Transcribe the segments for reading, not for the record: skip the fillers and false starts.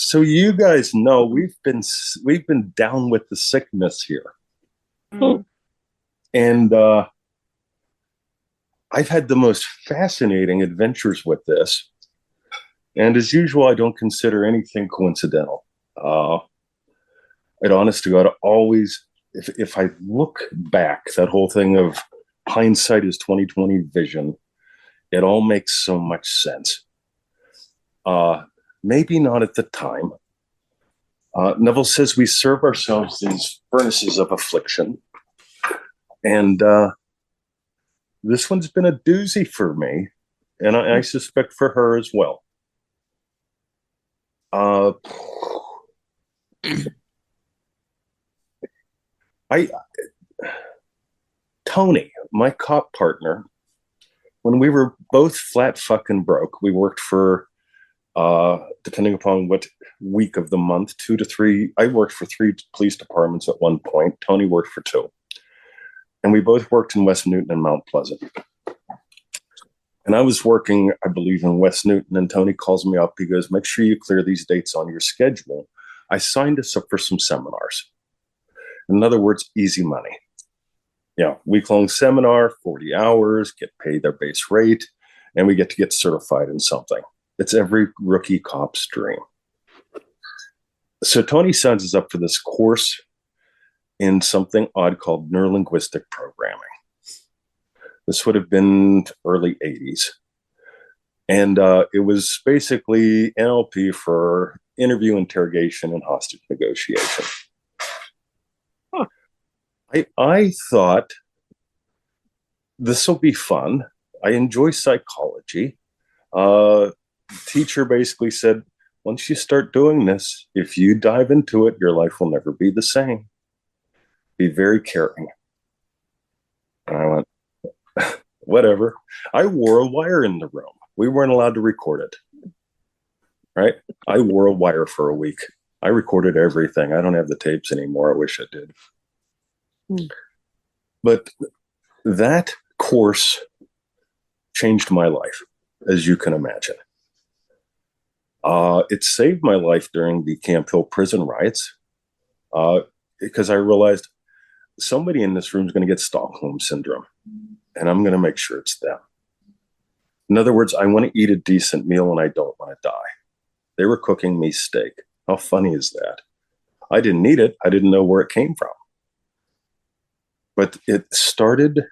So you guys know we've been down with the sickness here, Mm. and I've had the most fascinating adventures with this. And as usual, I don't consider anything coincidental. Uh, it honest to God, always if I look back, that whole thing of hindsight is 2020 vision, it all makes so much sense. Uh, Maybe not at the time. Neville says we serve ourselves these furnaces of affliction, and this one's been a doozy for me, and I suspect for her as well. Uh, I Tony, my cop partner, when we were both flat fucking broke, we worked for depending upon what week of the month, 2 to 3. I worked for 3 police departments at one point. Tony worked for 2, and we both worked in West Newton and Mount Pleasant. And I was working, I believe, in West Newton, and Tony calls me up. He goes, make sure you clear these dates on your schedule. I signed us up for some seminars. In other words, easy money. Yeah, week-long seminar, 40 hours, get paid their base rate, and we get certified in something. It's every rookie cop's dream. So Tony signs us up for this course in something odd called neurolinguistic programming. This would have been early 80s. And it was basically NLP for interview, interrogation, and hostage negotiation. Huh. I thought this will be fun. I enjoy psychology. Teacher basically said, once you start doing this, if you dive into it, your life will never be the same. Be very caring. And I went, whatever. I wore a wire in the room. We weren't allowed to record it. Right? I wore a wire for a week. I recorded everything. I don't have the tapes anymore. I wish I did. But that course changed my life, as you can imagine. It saved my life during the Camp Hill prison riots because I realized somebody in this room is going to get Stockholm syndrome, and I'm going to make sure it's them. In other words, I want to eat a decent meal and I don't want to die. They were cooking me steak. How funny is that? I didn't eat it. I didn't know where it came from. But it started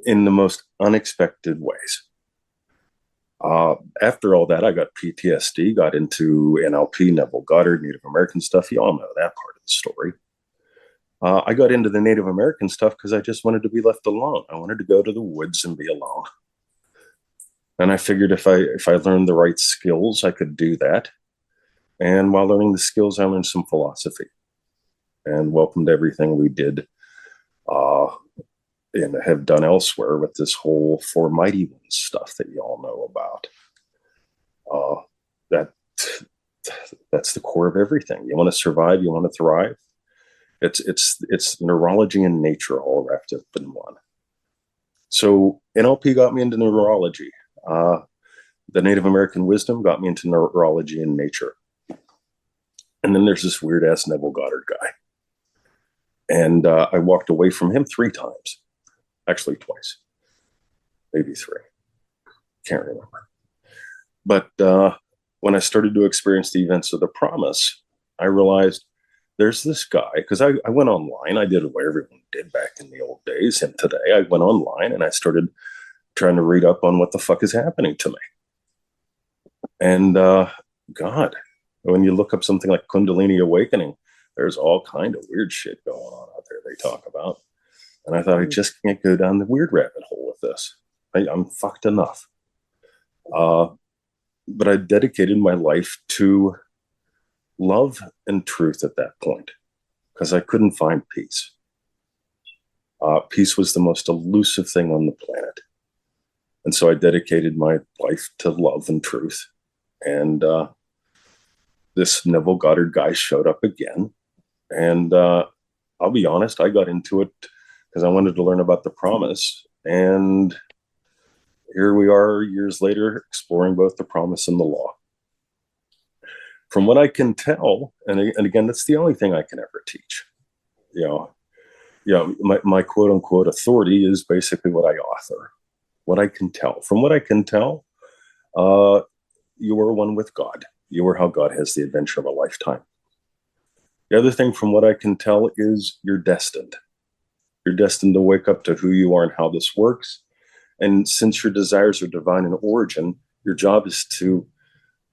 in the most unexpected ways. After all that, I got PTSD, got into NLP, Neville Goddard, Native American stuff. You all know that part of the story. I got into the Native American stuff because I just wanted to be left alone. I wanted to go to the woods and be alone. And I figured if I learned the right skills, I could do that. And while learning the skills, I learned some philosophy and welcomed everything we did and have done elsewhere with this whole Four Mighty Ones stuff that you all know about. That's the core of everything. You want to survive, you want to thrive. It's neurology and nature all wrapped up in one. So NLP got me into neurology. The Native American wisdom got me into neurology and nature. And then there's this weird ass Neville Goddard guy. And I walked away from him 3 times. Actually, twice. Maybe 3. Can't remember. But when I started to experience the events of the promise, I realized there's this guy, because I went online. I did what everyone did back in the old days. And today I went online and I started trying to read up on what the fuck is happening to me. And God, when you look up something like Kundalini Awakening, there's all kind of weird shit going on out there they talk about. And I thought, I just can't go down the weird rabbit hole with this. I'm fucked enough. But I dedicated my life to love and truth at that point because I couldn't find peace. Peace was the most elusive thing on the planet. And so I dedicated my life to love and truth. And this Neville Goddard guy showed up again. And I'll be honest, I got into it because I wanted to learn about the promise. And here we are years later, exploring both the promise and the law. From what I can tell, and again, that's the only thing I can ever teach. You know, my quote unquote authority is basically what I author, what I can tell. From what I can tell, you are one with God. You are how God has the adventure of a lifetime. The other thing, from what I can tell, is you're destined. You're destined to wake up to who you are and how this works. And since your desires are divine in origin, your job is to,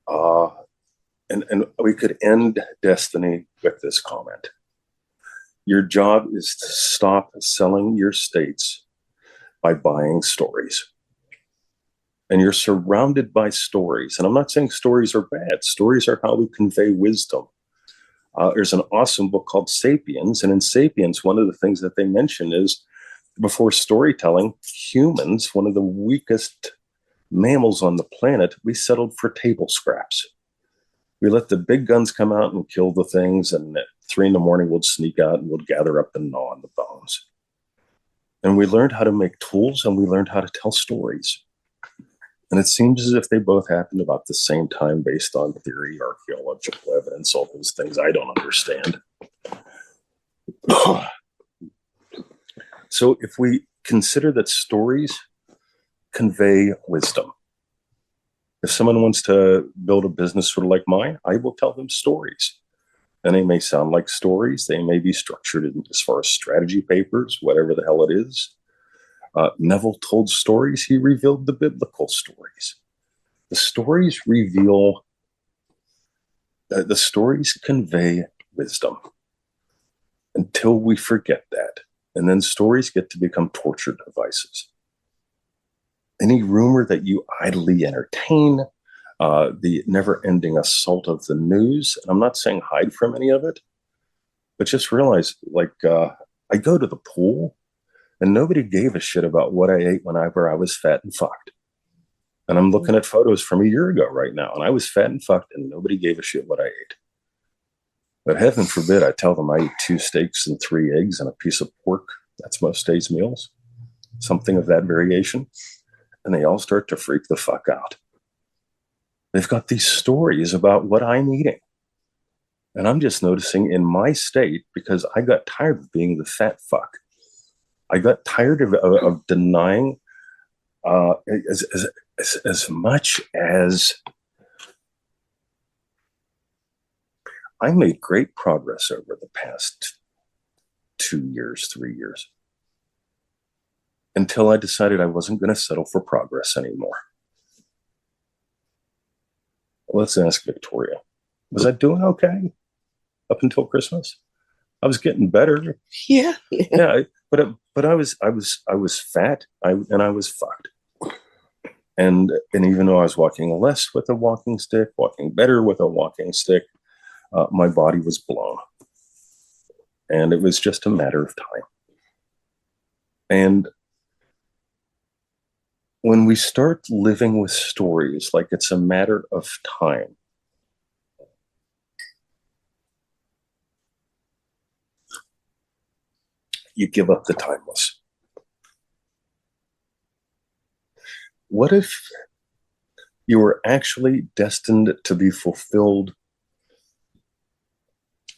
and we could end destiny with this comment. Your job is to stop selling your states by buying stories. And you're surrounded by stories. And I'm not saying stories are bad. Stories are how we convey wisdom. There's an awesome book called Sapiens. And in Sapiens, one of the things that they mention is before storytelling, humans, one of the weakest mammals on the planet, we settled for table scraps. We let the big guns come out and kill the things. And at 3 a.m, we'd sneak out and we'd gather up and gnaw on the bones. And we learned how to make tools and we learned how to tell stories. And it seems as if they both happened about the same time based on theory, archaeological evidence, all those things I don't understand. So if we consider that stories convey wisdom, if someone wants to build a business sort of like mine, I will tell them stories. And they may sound like stories. They may be structured as far as strategy papers, whatever the hell it is. Neville told stories. He revealed the biblical stories. The stories reveal, the stories convey wisdom until we forget that. And then stories get to become torture devices. Any rumor that you idly entertain, the never-ending assault of the news, and I'm not saying hide from any of it, but just realize, like, I go to the pool, and nobody gave a shit about what I ate whenever I was fat and fucked. And I'm looking at photos from a year ago right now, and I was fat and fucked, and nobody gave a shit what I ate. But heaven forbid I tell them I eat 2 steaks and 3 eggs and a piece of pork. That's most days' meals. Something of that variation. And they all start to freak the fuck out. They've got these stories about what I'm eating. And I'm just noticing in my state, because I got tired of being the fat fuck. I got tired of denying as much as I made great progress over the past 2 years, 3 years, until I decided I wasn't going to settle for progress anymore. Let's ask Victoria. Was I doing okay up until Christmas? I was getting better. Yeah. Yeah, but I was fat. And I was fucked. And even though I was walking less with a walking stick, walking better with a walking stick, my body was blown. And it was just a matter of time. And when we start living with stories like it's a matter of time, you give up the timeless. What if you were actually destined to be fulfilled?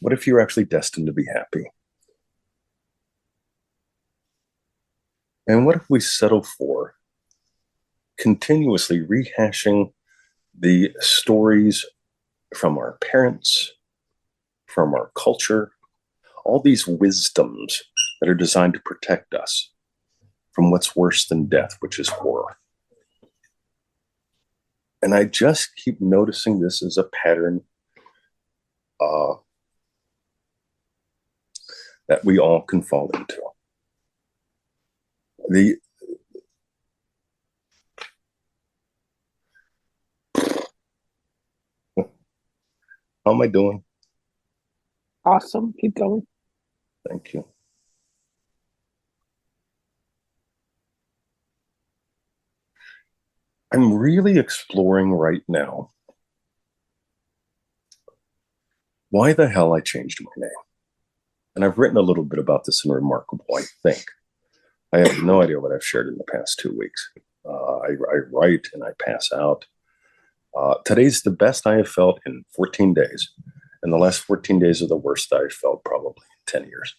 What if you're actually destined to be happy? And what if we settle for continuously rehashing the stories from our parents, from our culture, all these wisdoms that are designed to protect us from what's worse than death, which is horror? And I just keep noticing this as a pattern that we all can fall into. How am I doing? Awesome. Keep going. Thank you. I'm really exploring right now why the hell I changed my name. And I've written a little bit about this in Remarkable, I think. I have no idea what I've shared in the past 2 weeks. I write and I pass out. Today's the best I have felt in 14 days. And the last 14 days are the worst I've felt probably in 10 years.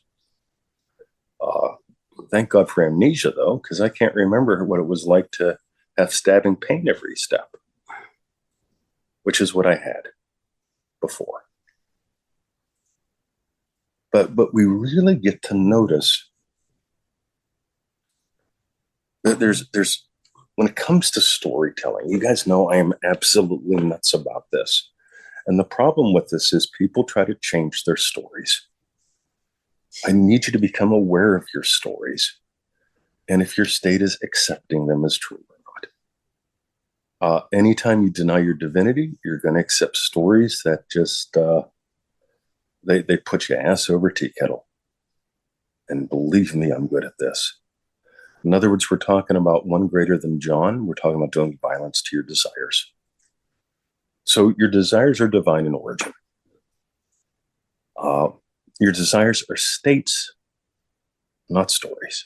Thank God for amnesia, though, because I can't remember what it was like to have stabbing pain every step, which is what I had before. But we really get to notice that there's when it comes to storytelling, you guys know I am absolutely nuts about this. And the problem with this is people try to change their stories. I need you to become aware of your stories and if your state is accepting them as true or not. Anytime you deny your divinity, you're going to accept stories that just they put you ass over tea kettle. And believe me, I'm good at this. In other words, we're talking about one greater than John. We're talking about doing violence to your desires. So your desires are divine in origin. Your desires are states, not stories.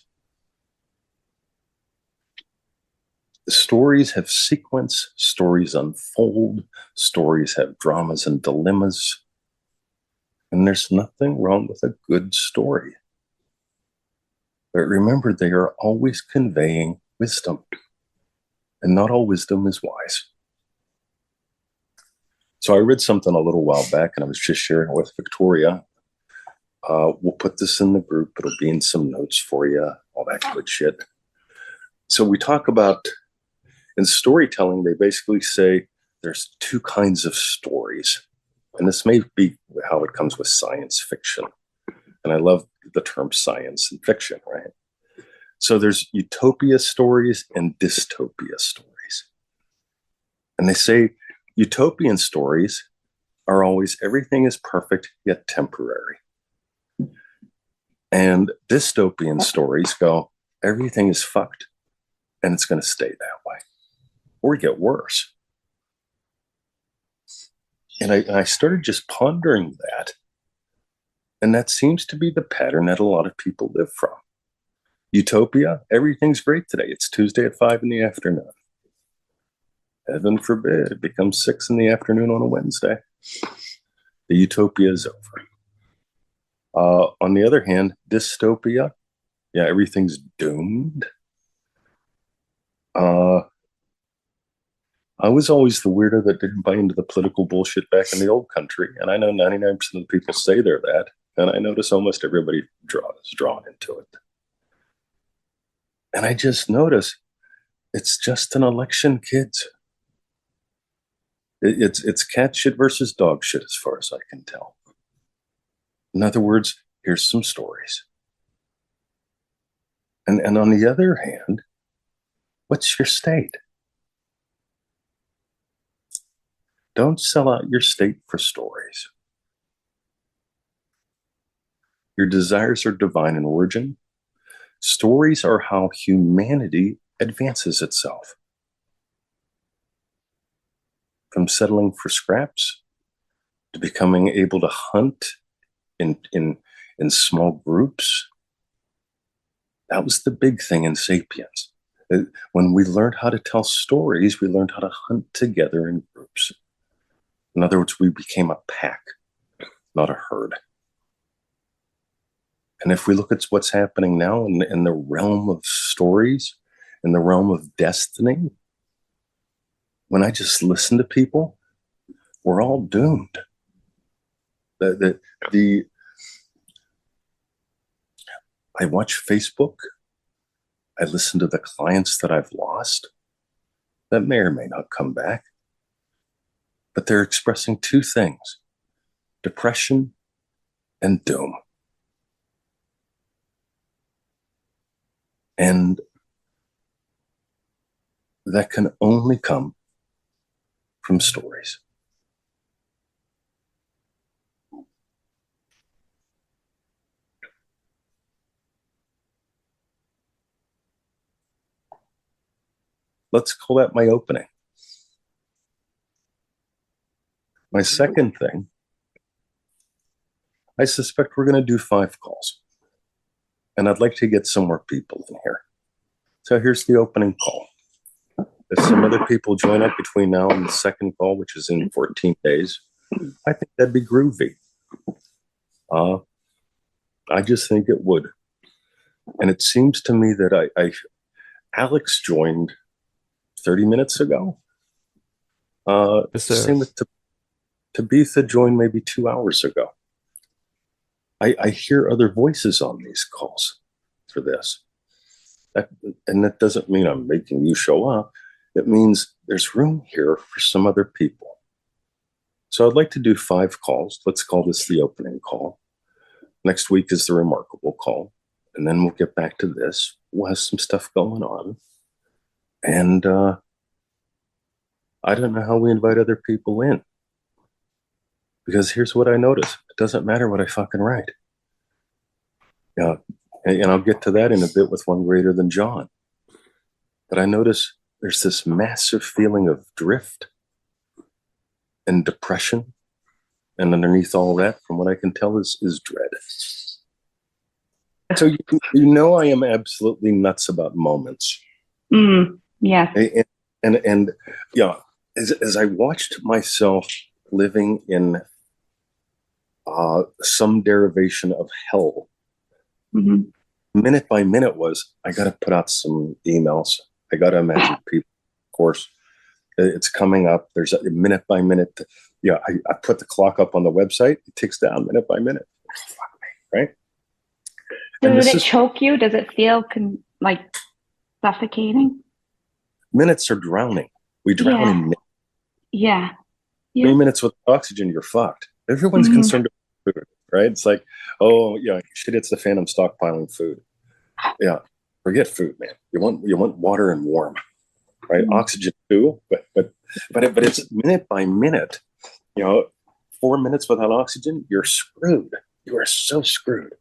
The stories have sequence, stories unfold, stories have dramas and dilemmas. And there's nothing wrong with a good story. But remember, they are always conveying wisdom. And not all wisdom is wise. So I read something a little while back, and I was just sharing it with Victoria. We'll put this in the group. It'll be in some notes for you, all that good shit. So we talk about, in storytelling, they basically say there's two kinds of stories. And this may be how it comes with science fiction. And I love the term science and fiction, right? So there's utopia stories and dystopia stories. And they say utopian stories are always everything is perfect yet temporary. And dystopian stories go, everything is fucked and it's going to stay that way or get worse. And I started just pondering that. And that seems to be the pattern that a lot of people live from. Utopia, everything's great today. It's Tuesday at 5 in the afternoon. Heaven forbid it becomes 6 in the afternoon on a Wednesday. The utopia is over. On the other hand, dystopia, yeah, everything's doomed. I was always the weirdo that didn't buy into the political bullshit back in the old country. And I know 99% of the people say they're that. And I notice almost everybody is drawn into it. And I just notice it's just an election, kids. It's cat shit versus dog shit as far as I can tell. In other words, here's some stories. And on the other hand, what's your state? Don't sell out your state for stories. Your desires are divine in origin. Stories are how humanity advances itself. From settling for scraps to becoming able to hunt in small groups. That was the big thing in Sapiens. When we learned how to tell stories, we learned how to hunt together in groups. In other words, we became a pack, not a herd. And if we look at what's happening now in the realm of stories, in the realm of destiny, when I just listen to people, we're all doomed. I watch Facebook. I listen to the clients that I've lost that may or may not come back. But they're expressing two things, depression and doom. And that can only come from stories. Let's call that my opening. My second thing, I suspect we're going to do 5 calls. And I'd like to get some more people in here. So here's the opening call. if some other people join up between now and the second call, which is in 14 days, I think that'd be groovy. I just think it would. And it seems to me that Alex joined 30 minutes ago. Yes, sir. Same with Tabitha joined maybe 2 hours ago. I hear other voices on these calls for this. And that doesn't mean I'm making you show up. It means there's room here for some other people. So I'd like to do 5 calls. Let's call this the opening call. Next week is the remarkable call. And then we'll get back to this. We'll have some stuff going on. And I don't know how we invite other people in. Because here's what I notice. It doesn't matter what I fucking write. Yeah, and I'll get to that in a bit with One Greater Than John. But I notice there's this massive feeling of drift and depression. And underneath all that, from what I can tell, is dread. So you know I am absolutely nuts about moments. Yeah. And yeah, as I watched myself living in some derivation of hell, minute by minute was, I got to put out some emails. I got to imagine people, of course. It's coming up. There's a minute by minute. Yeah, I put the clock up on the website. It ticks down minute by minute. Right? Does it choke you? Does it feel like suffocating? Minutes are drowning. We drown in minutes. Yeah. 3 minutes with oxygen, you're fucked. Everyone's concerned about food, right? It's like, oh yeah, shit, it's the phantom stockpiling food. Yeah, forget food, man. You want water and warm, right? Oxygen too, but it's minute by minute. 4 minutes without oxygen, you're screwed. You are so screwed.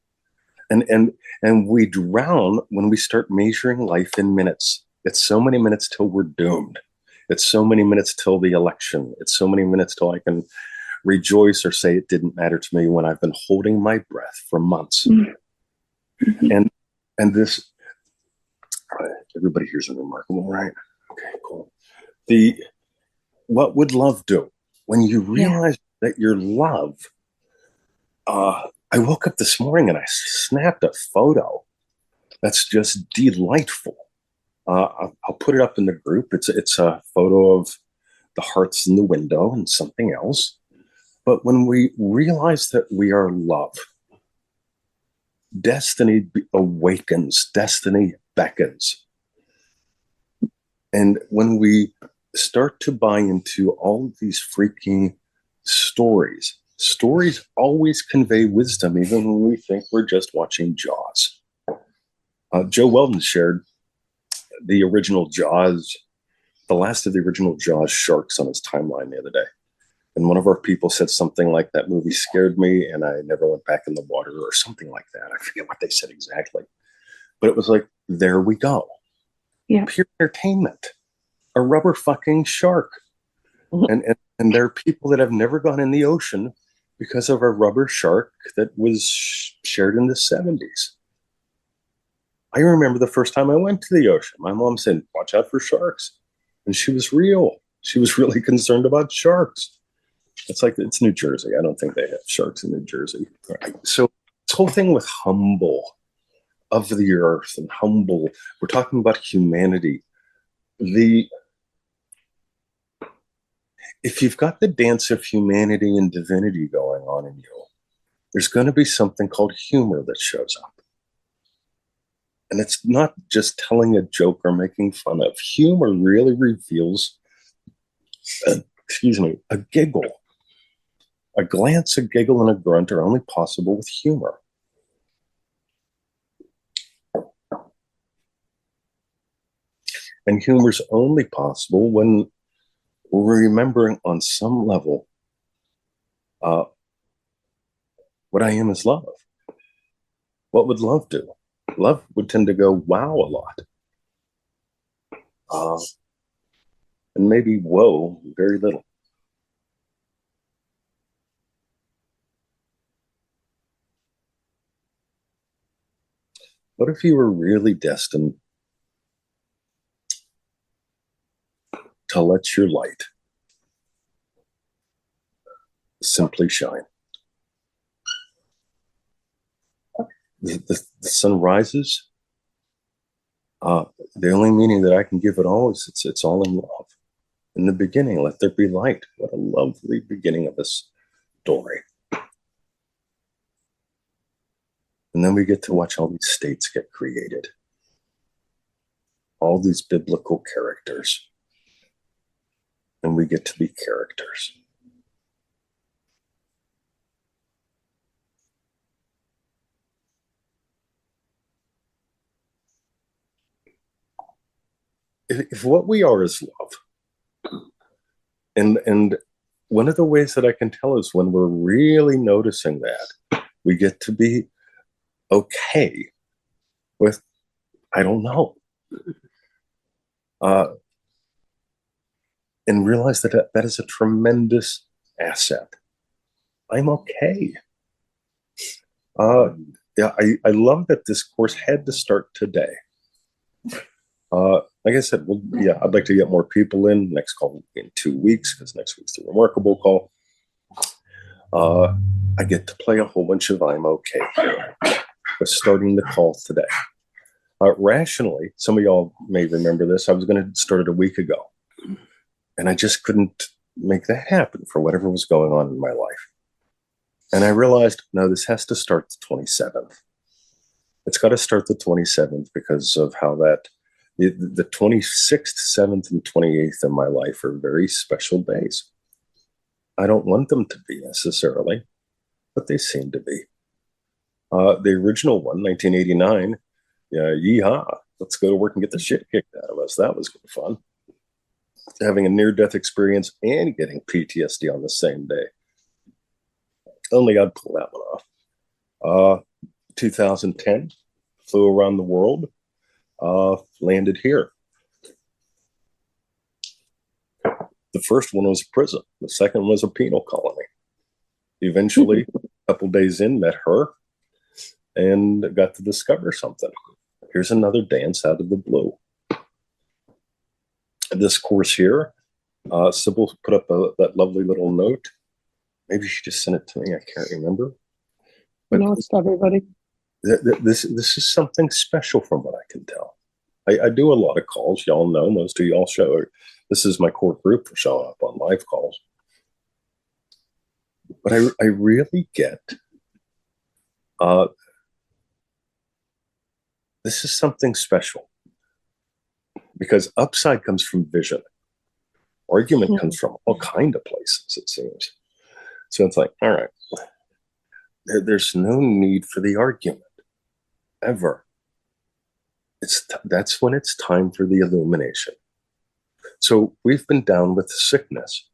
And we drown when we start measuring life in minutes. It's so many minutes till we're doomed. It's so many minutes till the election. It's so many minutes till I can rejoice or say it didn't matter to me when I've been holding my breath for months. And this, everybody here's remarkable, right? Okay, cool. What would love do? When you realize that your love, I woke up this morning and I snapped a photo that's just delightful. I'll put it up in the group. It's a photo of the hearts in the window and something else. But when we realize that we are love, destiny awakens, destiny beckons. And when we start to buy into all of these freaking stories always convey wisdom, even when we think we're just watching Jaws. Joe Weldon shared the original Jaws, the last of the original Jaws sharks on his timeline the other day. And one of our people said something like, that movie scared me and I never went back in the water, or something like that. I forget what they said exactly. But it was like, there we go. Yeah. Pure entertainment. A rubber fucking shark. And there are people that have never gone in the ocean because of a rubber shark that was shared in the 70s. I remember the first time I went to the ocean, my mom said, watch out for sharks. And she was real. She was really concerned about sharks. It's New Jersey. I don't think they have sharks in New Jersey. Right. So this whole thing with humble, of the earth and humble, we're talking about humanity. If you've got the dance of humanity and divinity going on in you, there's going to be something called humor that shows up. And it's not just telling a joke or making fun of. Humor really reveals, a giggle. A glance, a giggle, and a grunt are only possible with humor. And humor's only possible when we're remembering on some level what I am is love. What would love do? Love would tend to go wow a lot. And maybe whoa very little. What if you were really destined to let your light simply shine. The sun rises. The only meaning that I can give it all is it's all in love. In the beginning, let there be light. What a lovely beginning of a story. And then we get to watch all these states get created. All these biblical characters. And we get to be characters. If what we are is love, and one of the ways that I can tell is when we're really noticing that, we get to be okay with, I don't know, and realize that that is a tremendous asset. I'm okay. Yeah, I love that this course had to start today. Like I said, I'd like to get more people in. Next call in 2 weeks, because next week's the remarkable call. I get to play a whole bunch of I'm okay here. But starting the call today. Rationally, some of y'all may remember this. I was going to start it a week ago. And I just couldn't make that happen for whatever was going on in my life. And I realized, no, this has to start the 27th. It's got to start the 27th because of how that the 26th, 7th, and 28th in my life are very special days. I don't want them to be necessarily, but they seem to be. The original one, 1989, yeehaw, let's go to work and get the shit kicked out of us. That was good fun. Having a near-death experience and getting PTSD on the same day. Only I'd pull that one off. 2010, flew around the world. Landed here. The first one was a prison. The second was a penal colony. Eventually, a couple days in, met her and got to discover something. Here's another dance out of the blue. This course here, Sybil put up that lovely little note. Maybe she just sent it to me. I can't remember. But no, it's everybody. This is something special from what I can tell. I do a lot of calls. Y'all know, most of y'all show. This is my core group for showing up on live calls. But I really get, this is something special. Because upside comes from vision. Argument comes from all kind of places, it seems. So it's like, all right, there's no need for the argument, ever. That's when it's time for the illumination. So we've been down with the sickness.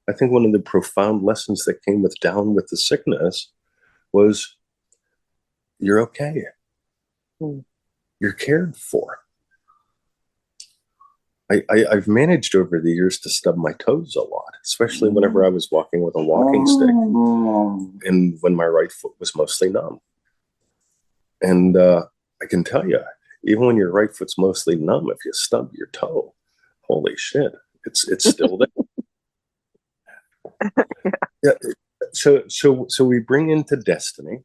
I think one of the profound lessons that came with down with the sickness was you're okay. You're cared for. I've managed over the years to stub my toes a lot, especially whenever I was walking with a walking stick and when my right foot was mostly numb. And I can tell you, even when your right foot's mostly numb, if you stub your toe, holy shit, it's still there. Yeah. So we bring into destiny,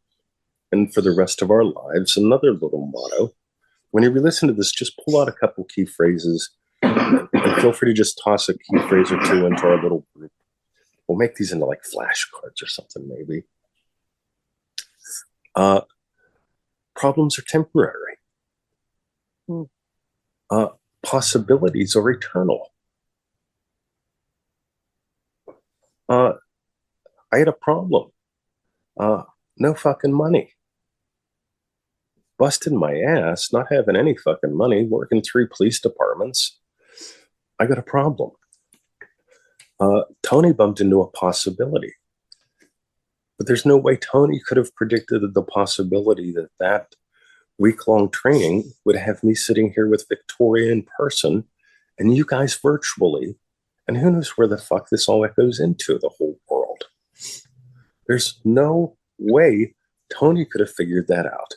and for the rest of our lives, another little motto. When you listen to this, just pull out a couple key phrases. And feel free to just toss a key phrase or two into our little group. We'll make these into like flashcards or something, maybe. Problems are temporary. Possibilities are eternal. I had a problem. No fucking money. Busted my ass, not having any fucking money, working 3 police departments. I got a problem. Tony bumped into a possibility. But there's no way Tony could have predicted the possibility that week-long training would have me sitting here with Victoria in person and you guys virtually. And who knows where the fuck this all goes into, the whole world. There's no way Tony could have figured that out.